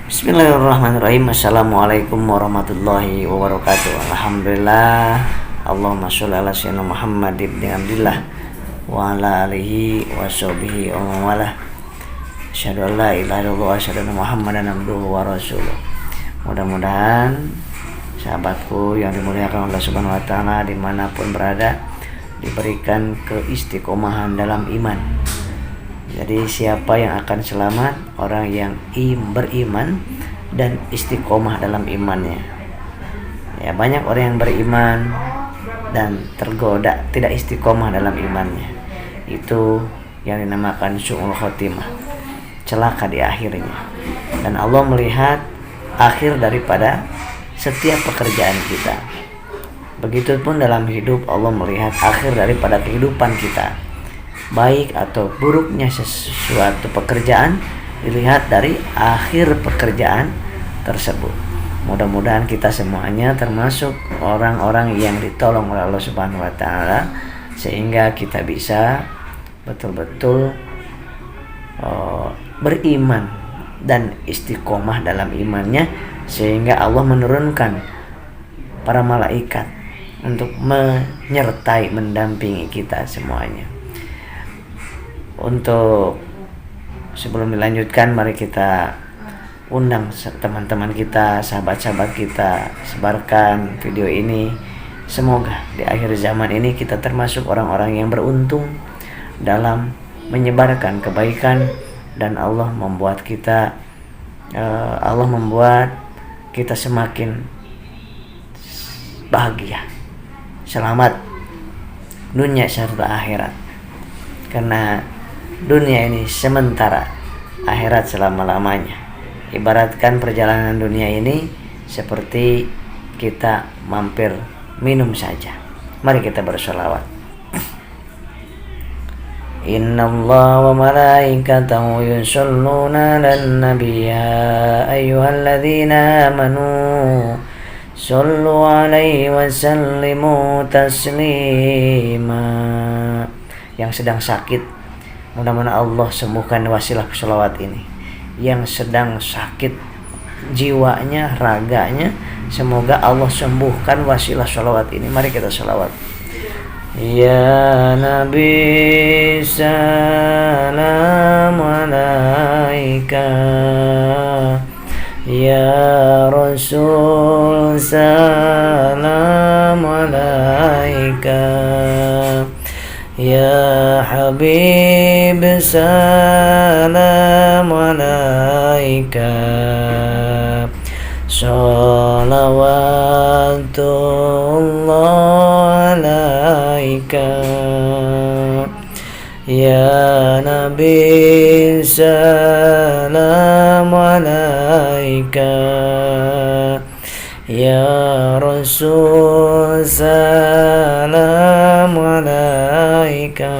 Bismillahirrahmanirrahim. Assalamualaikum warahmatullahi wabarakatuh. Alhamdulillah. Allahumma sholli ala sayyidina Muhammad ibn Abdillah wa ala alihi wa sahbihi wa man walah. Asyhadu an la ilaha illallah wa asyhadu anna Muhammadan abduhu wa rasuluh. Mudah-mudahan sahabatku yang dimuliakan Allah Subhanahu wa taala dimanapun berada diberikan keistiqomahan dalam iman. Jadi siapa yang akan selamat? Orang yang beriman dan istiqomah dalam imannya. Ya, banyak orang yang beriman dan tergoda tidak istiqomah dalam imannya. Itu yang dinamakan su'ul khotimah, celaka di akhirnya. Dan Allah melihat akhir daripada setiap pekerjaan kita. Begitupun dalam hidup, Allah melihat akhir daripada kehidupan kita. Baik atau buruknya sesuatu pekerjaan dilihat dari akhir pekerjaan tersebut. Mudah-mudahan kita semuanya termasuk orang-orang yang ditolong oleh Allah Subhanahu wa taala sehingga kita bisa betul-betul beriman dan istiqomah dalam imannya, sehingga Allah menurunkan para malaikat untuk menyertai, mendampingi kita semuanya. Untuk sebelum dilanjutkan, mari kita undang teman-teman kita, sahabat-sahabat kita, sebarkan video ini. Semoga di akhir zaman ini kita termasuk orang-orang yang beruntung dalam menyebarkan kebaikan, dan Allah membuat kita semakin bahagia, selamat dunia serta akhirat. Karena dunia ini sementara, akhirat selama-lamanya. Ibaratkan perjalanan dunia ini seperti kita mampir minum saja. Mari kita bersolawat. Innallaha wa malaikatahu yusholluna 'alan nabiy, ya ayyuhalladzina amanu shollu 'alaihi wa sallimu taslima. Yang sedang sakit, mudah-mudahan Allah sembuhkan wasilah sholawat ini. Yang sedang sakit jiwanya, raganya, semoga Allah sembuhkan wasilah sholawat ini. Mari kita sholawat. Ya Nabi salam alaika, ya Rasul salam alaika, ya Habib salam alaika, salawatullah alaika, ya Nabi salam alaika, ya Rasul salam alaika,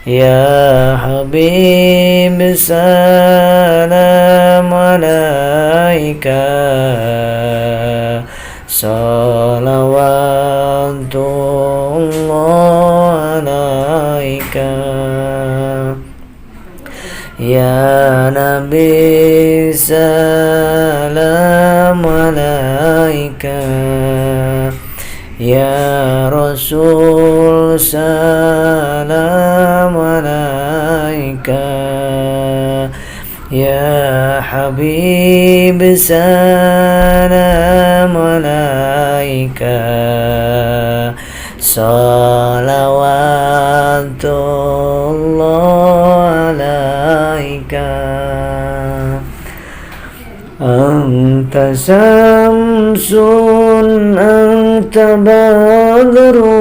ya Habib salam alaika, salawatullah alaika, ya Nabi salam alaika, ya Rasul salam alaika, ya Habib salam alaika, salawatullah alaika. Anta samsun anta badrun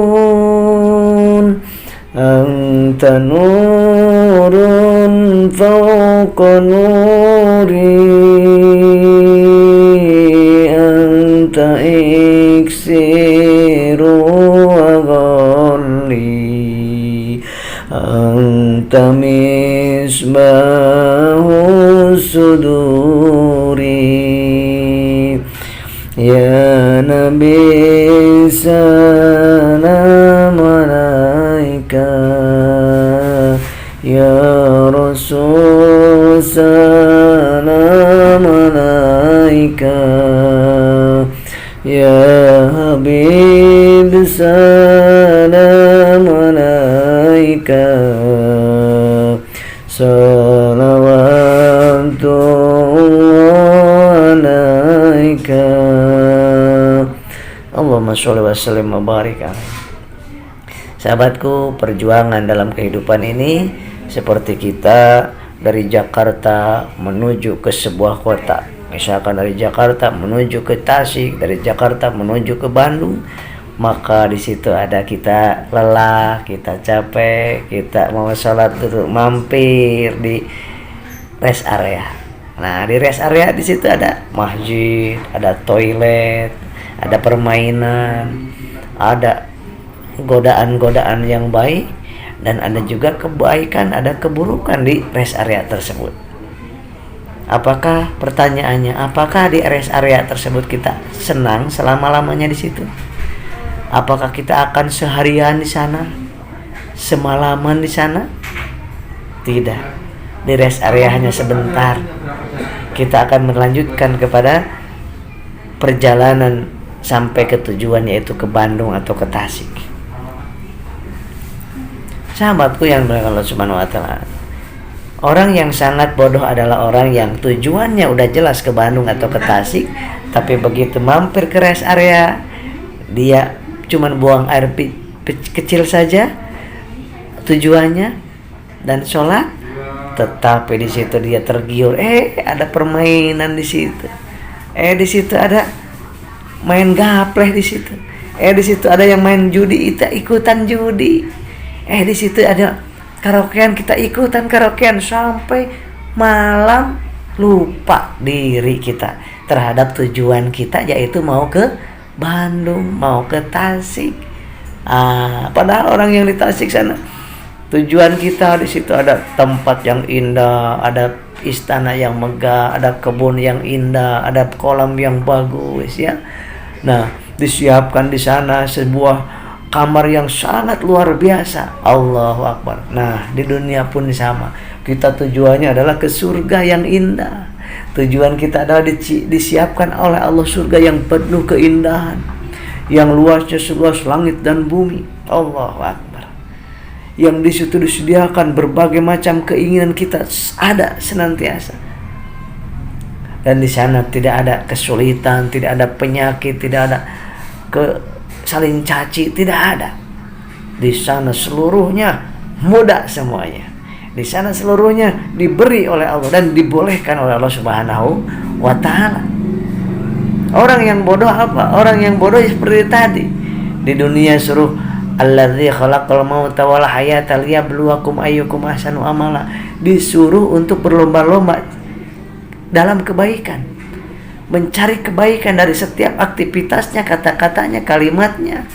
anta nurun fawqa nuri anta iksiru wa ghalli anta misbahu suduri. Ya Nabi salam alaika, ya Rasul salam Allahumma sholli wa sallim wa barik alaihi. Sahabatku, perjuangan dalam kehidupan ini seperti kita dari Jakarta menuju ke sebuah kota. Misalkan dari Jakarta menuju ke Tasik, dari Jakarta menuju ke Bandung, maka di situ ada kita lelah, kita capek, kita mau sholat dulu, mampir di rest area. Nah, di rest area di situ ada masjid, ada toilet, ada permainan, ada godaan-godaan yang baik, dan ada juga kebaikan, ada keburukan di rest area tersebut. Apakah pertanyaannya, apakah di rest area tersebut kita senang selama-lamanya di situ? Apakah kita akan seharian di sana, semalaman di sana? Tidak. Di rest area hanya sebentar. Kita akan melanjutkan kepada perjalanan sampai ke tujuan, yaitu ke Bandung atau ke Tasik. Sahabatku yang dimuliakan Allah Subhanahu wa taala, orang yang sangat bodoh adalah orang yang tujuannya udah jelas ke Bandung atau ke Tasik, tapi begitu mampir ke rest area, dia cuman buang air kecil saja tujuannya dan sholat, tetapi di situ dia tergiur. Ada permainan di situ. Di situ ada main gapleh di situ. Di situ ada yang main judi, kita ikutan judi. Di situ ada karaokean, kita ikutan karaokean sampai malam, lupa diri kita terhadap tujuan kita, yaitu mau ke Bandung, mau ke Tasik. Padahal orang yang di Tasik sana, tujuan kita di situ ada tempat yang indah, ada istana yang megah, ada kebun yang indah, ada kolam yang bagus ya. Nah, disiapkan di sana sebuah kamar yang sangat luar biasa. Allahu Akbar. Nah, di dunia pun sama. Kita tujuannya adalah ke surga yang indah. Tujuan kita adalah disiapkan oleh Allah surga yang penuh keindahan, yang luasnya seluas langit dan bumi. Allahu Akbar. Yang di situ disediakan berbagai macam keinginan kita ada senantiasa. Dan di sana tidak ada kesulitan, tidak ada penyakit, tidak ada saling caci, tidak ada. Di sana seluruhnya mudah semuanya. Di sana seluruhnya diberi oleh Allah dan dibolehkan oleh Allah Subhanahu wa taala. Orang yang bodoh apa? Orang yang bodoh seperti tadi. Di dunia suruh Alladzi khalaqal mauta wal hayata liyabluwakum ayyukum ahsanu amala. Disuruh untuk berlomba-lomba dalam kebaikan, mencari kebaikan dari setiap aktivitasnya, kata-katanya, kalimatnya,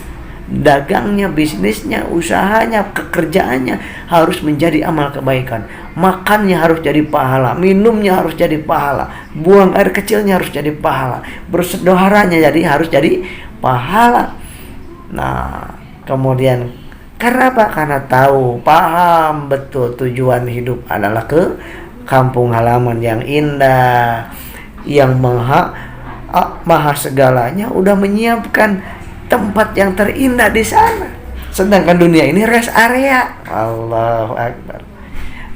dagangnya, bisnisnya, usahanya, pekerjaannya harus menjadi amal kebaikan. Makannya harus jadi pahala, minumnya harus jadi pahala, buang air kecilnya harus jadi pahala, bersedekahnya harus jadi pahala. Nah, kemudian karena apa? Karena tahu, paham betul tujuan hidup adalah ke kampung halaman yang indah, yang maha segalanya udah menyiapkan tempat yang terindah di sana. Sedangkan dunia ini rest area. Allahu Akbar.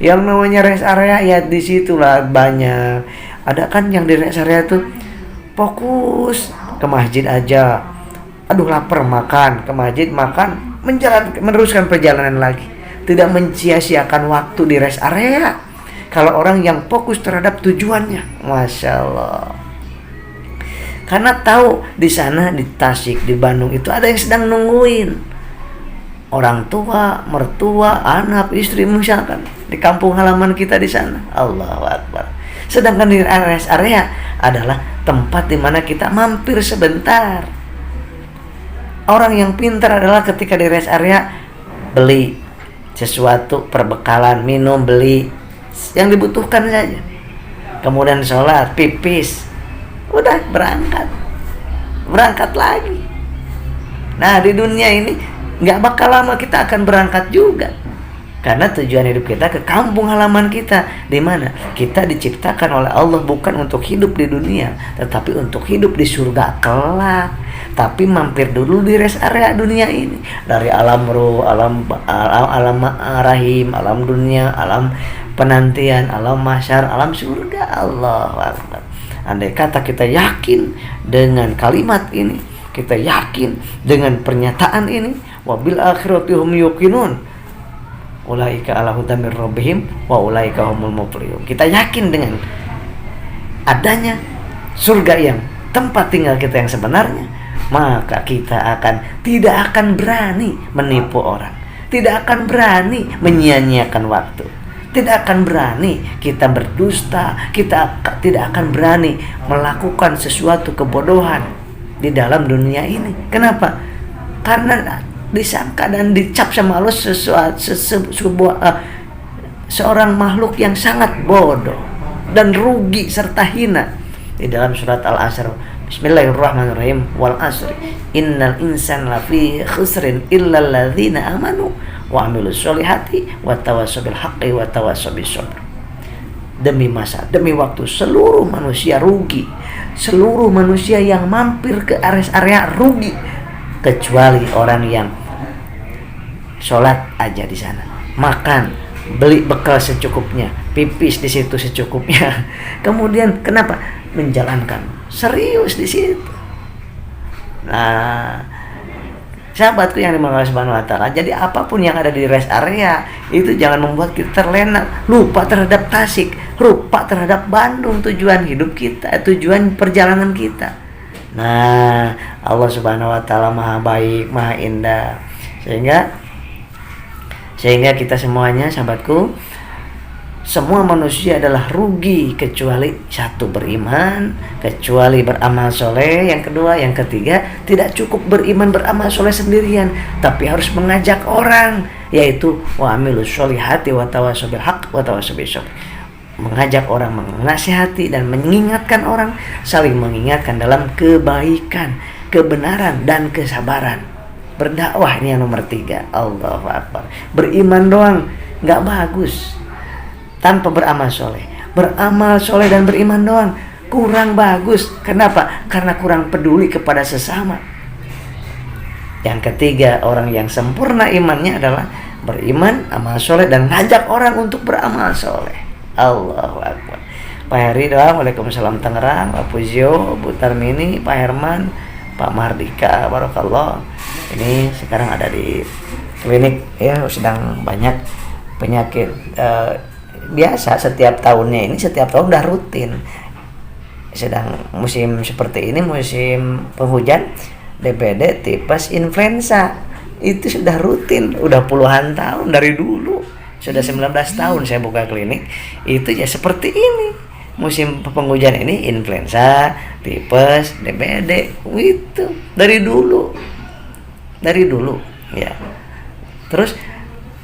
Yang namanya rest area ya di situlah banyak. Ada kan yang di rest area tuh fokus ke masjid aja. Aduh lapar, makan, ke masjid makan, meneruskan perjalanan lagi. Tidak mencia-siakan waktu di rest area. Kalau orang yang fokus terhadap tujuannya, Masya Allah. Karena tahu di sana, di Tasik, di Bandung itu ada yang sedang nungguin. Orang tua, mertua, anak, istri misalkan di kampung halaman kita di sana. Allahu Akbar. Sedangkan di rest area adalah tempat di mana kita mampir sebentar. Orang yang pintar adalah ketika di rest area beli sesuatu, perbekalan, minum, beli yang dibutuhkan saja. Kemudian sholat, pipis, udah berangkat lagi. Nah, di dunia ini nggak bakal lama kita akan berangkat juga, karena tujuan hidup kita ke kampung halaman kita, di mana kita diciptakan oleh Allah bukan untuk hidup di dunia, tetapi untuk hidup di surga kelak. Tapi mampir dulu di rest area dunia ini, dari alam ruh, alam rahim, alam dunia, alam penantian, alam mahsyar, alam surga. Allahu Akbar. Andai kata kita yakin dengan kalimat ini, kita yakin dengan pernyataan ini, wabil akhirati hum yuqinun, ulaika ala hudan mir rabbihim wa ulaika humul muflihun. Kita yakin dengan adanya surga yang tempat tinggal kita yang sebenarnya, maka kita tidak akan berani menipu orang, tidak akan berani menyia-nyiakan waktu, tidak akan berani kita berdusta, kita tidak akan berani melakukan sesuatu kebodohan di dalam dunia ini. Kenapa? Karena disangka dan dicap sama Allah seorang makhluk yang sangat bodoh dan rugi serta hina. Di dalam surat Al-Asr, Bismillahirrahmanirrahim, wal asri innal insana lafi khusrin illa alladzina amanu wa amilus solihati wa tawassaw bil haqqi wa tawassaw bis sabr. Demi masa, demi waktu, seluruh manusia rugi. Seluruh manusia yang mampir ke area rugi, kecuali orang yang sholat aja di sana, makan, beli bekal secukupnya, pipis di situ secukupnya. Kemudian kenapa? Menjalankan serius di situ. Nah, sahabatku yang dimuliakan Allah Subhanahu wa taala, jadi apapun yang ada di rest area itu jangan membuat kita terlena, lupa terhadap Tasik, lupa terhadap Bandung, tujuan hidup kita, tujuan perjalanan kita. Nah, Allah Subhanahu wa taala Maha baik, Maha indah. Sehingga kita semuanya, sahabatku, semua manusia adalah rugi kecuali satu, beriman, kecuali beramal soleh, yang kedua, yang ketiga, tidak cukup beriman beramal soleh sendirian, tapi harus mengajak orang, yaitu wa amilus solihati wa tawassaw bil haqq wa tawassaw bis sabr. Mengajak orang, menasihati dan mengingatkan orang, saling mengingatkan dalam kebaikan, kebenaran dan kesabaran. Berdakwah ini yang nomor 3. Allahu Akbar. Beriman doang nggak bagus tanpa beramal soleh. Beramal soleh dan beriman doang kurang bagus. Kenapa? Karena kurang peduli kepada sesama. Yang ketiga, orang yang sempurna imannya adalah beriman, amal soleh, dan ngajak orang untuk beramal soleh. Allahu Akbar. Pak Heri doang, Waalaikumsalam Tangerang, Pak Puzio, Bu Tarmini, Pak Herman, Pak Mardika, Barakallah. Ini sekarang ada di klinik ya, sedang banyak penyakit biasa setiap tahunnya ini, setiap tahun udah rutin. Sedang musim seperti ini, musim penghujan, DBD, tipes, influenza itu sudah rutin, udah puluhan tahun dari dulu. Sudah 19 tahun saya buka klinik, itu ya seperti ini. Musim penghujan ini influenza, tipes, DBD, itu dari dulu ya. Terus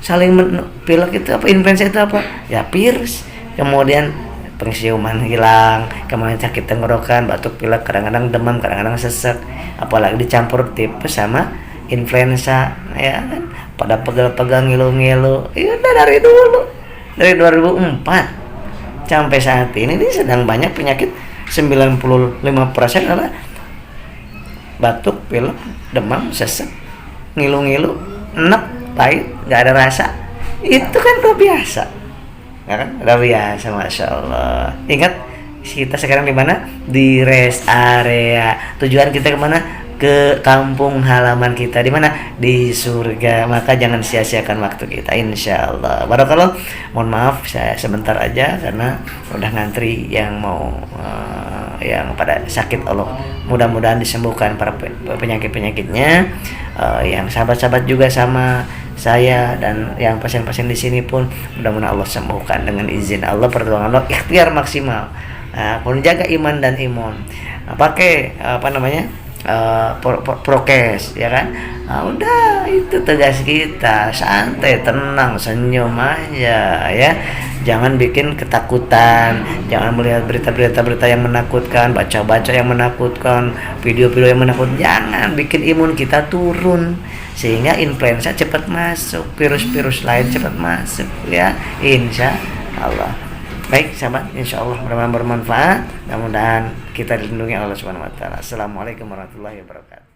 saling pilek itu apa, influenza itu apa? Ya virus. Kemudian penciuman hilang, kemudian sakit tenggorokan, batuk pilek, kadang-kadang demam, kadang-kadang sesek, apalagi dicampur tipes sama influenza ya kan, pada pegal-pegal, ngilu-ngilu. Ya udah dari dulu, dari 2004 sampai saat ini sedang banyak penyakit. 95% adalah batuk, pilek, demam, sesek, ngilu-ngilu, enek, pahit, nggak ada rasa. Itu kan udah biasa, ya kan? Udah biasa, masya Allah. Ingat kita sekarang di mana? Di rest area. Tujuan kita kemana? Ke kampung halaman kita, di mana? Di surga. Maka jangan sia-siakan waktu kita, insya Allah. Barakallah. Mohon maaf saya sebentar aja karena udah ngantri yang mau yang pada sakit. Allah mudah-mudahan disembuhkan para penyakit-penyakitnya. Yang sahabat-sahabat juga sama saya dan yang pasien-pasien di sini pun mudah-mudahan Allah sembuhkan dengan izin Allah, pertolongan Allah, ikhtiar maksimal. Menjaga iman dan imun. Pakai prokes ya kan. Udah itu tugas kita, santai, tenang, senyum aja ya. Jangan bikin ketakutan, jangan melihat berita-berita yang menakutkan, baca-baca yang menakutkan, video-video yang menakutkan. Jangan bikin imun kita turun sehingga influenza cepat masuk, virus-virus lain cepat masuk ya, insya Allah. Baik sahabat, insya Allah mudah-mudahan bermanfaat, mudah-mudahan kita dilindungi Allah Subhanahu wa taala. Assalamualaikum warahmatullahi wabarakatuh.